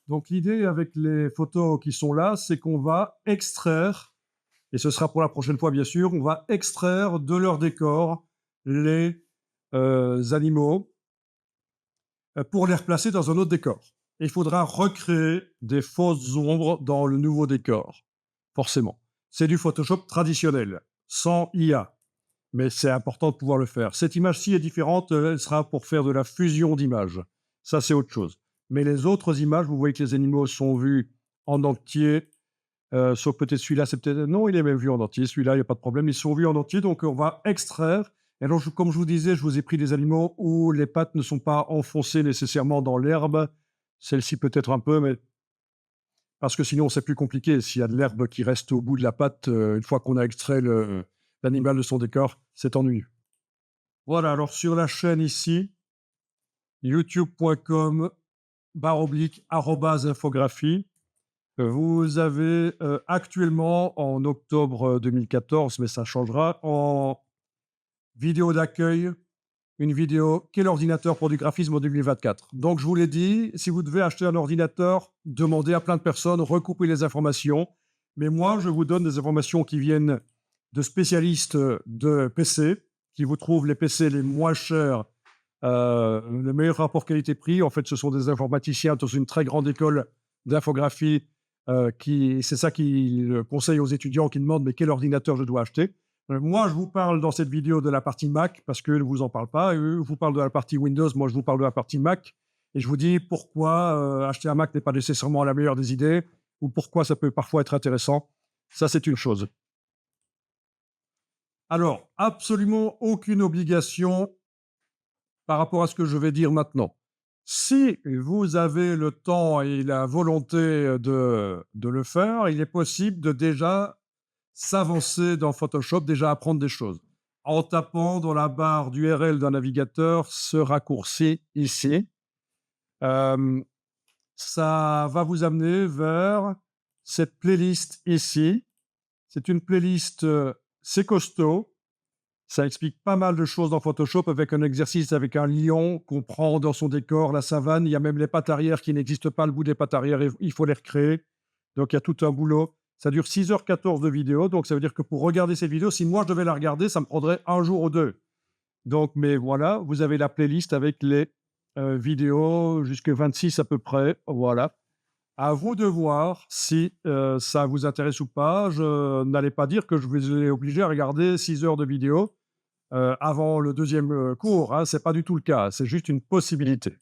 Donc l'idée avec les photos qui sont là, c'est qu'on va extraire, et ce sera pour la prochaine fois bien sûr, on va extraire de leur décor les animaux pour les replacer dans un autre décor. Et il faudra recréer des fausses ombres dans le nouveau décor, forcément. C'est du Photoshop traditionnel, sans IA, mais c'est important de pouvoir le faire. Cette image-ci est différente, elle sera pour faire de la fusion d'images. Ça, c'est autre chose. Mais les autres images, vous voyez que les animaux sont vus en entier, sauf peut-être celui-là, c'est peut-être... Non, il est même vu en entier, celui-là, il n'y a pas de problème, ils sont vus en entier, donc on va extraire. Et alors, comme je vous disais, je vous ai pris des animaux où les pattes ne sont pas enfoncées nécessairement dans l'herbe. Celle-ci peut-être un peu, mais parce que sinon c'est plus compliqué. S'il y a de l'herbe qui reste au bout de la patte, une fois qu'on a extrait l'animal de son décor, c'est ennuyeux. Voilà, alors sur la chaîne ici, youtube.com/infographie, vous avez actuellement, en octobre 2014, mais ça changera, en vidéo d'accueil, une vidéo «Quel ordinateur pour du graphisme en 2024?» Donc je vous l'ai dit, si vous devez acheter un ordinateur, demandez à plein de personnes, recoupez les informations. Mais moi, je vous donne des informations qui viennent de spécialistes de PC, qui vous trouvent les PC les moins chers, le meilleur rapport qualité-prix. En fait, ce sont des informaticiens dans une très grande école d'infographie, c'est ça qu'ils conseillent aux étudiants qui demandent: «Mais quel ordinateur je dois acheter?» Moi, je vous parle dans cette vidéo de la partie Mac, parce qu'eux ne vous en parlent pas. Eux vous parlent de la partie Windows, moi je vous parle de la partie Mac. Et je vous dis pourquoi acheter un Mac n'est pas nécessairement la meilleure des idées, ou pourquoi ça peut parfois être intéressant. Ça, c'est une chose. Alors, absolument aucune obligation par rapport à ce que je vais dire maintenant. Si vous avez le temps et la volonté de le faire, il est possible de déjà s'avancer dans Photoshop, déjà apprendre des choses. En tapant dans la barre d'URL d'un navigateur ce raccourci ici, hem, ça va vous amener vers cette playlist ici. C'est une playlist, c'est costaud. Ça explique pas mal de choses dans Photoshop avec un exercice avec un lion qu'on prend dans son décor, la savane. Il y a même les pattes arrière qui n'existent pas, le bout des pattes arrière, il faut les recréer. Donc il y a tout un boulot. Ça dure 6h14 de vidéo, donc ça veut dire que pour regarder cette vidéo, si moi je devais la regarder, ça me prendrait un jour ou deux. Donc, mais voilà, vous avez la playlist avec les vidéos jusque 26 à peu près. Voilà. À vous de voir si ça vous intéresse ou pas. Je n'allais pas dire que je vous ai obligé à regarder 6 heures de vidéo avant le deuxième cours, hein, c'est pas du tout le cas, c'est juste une possibilité.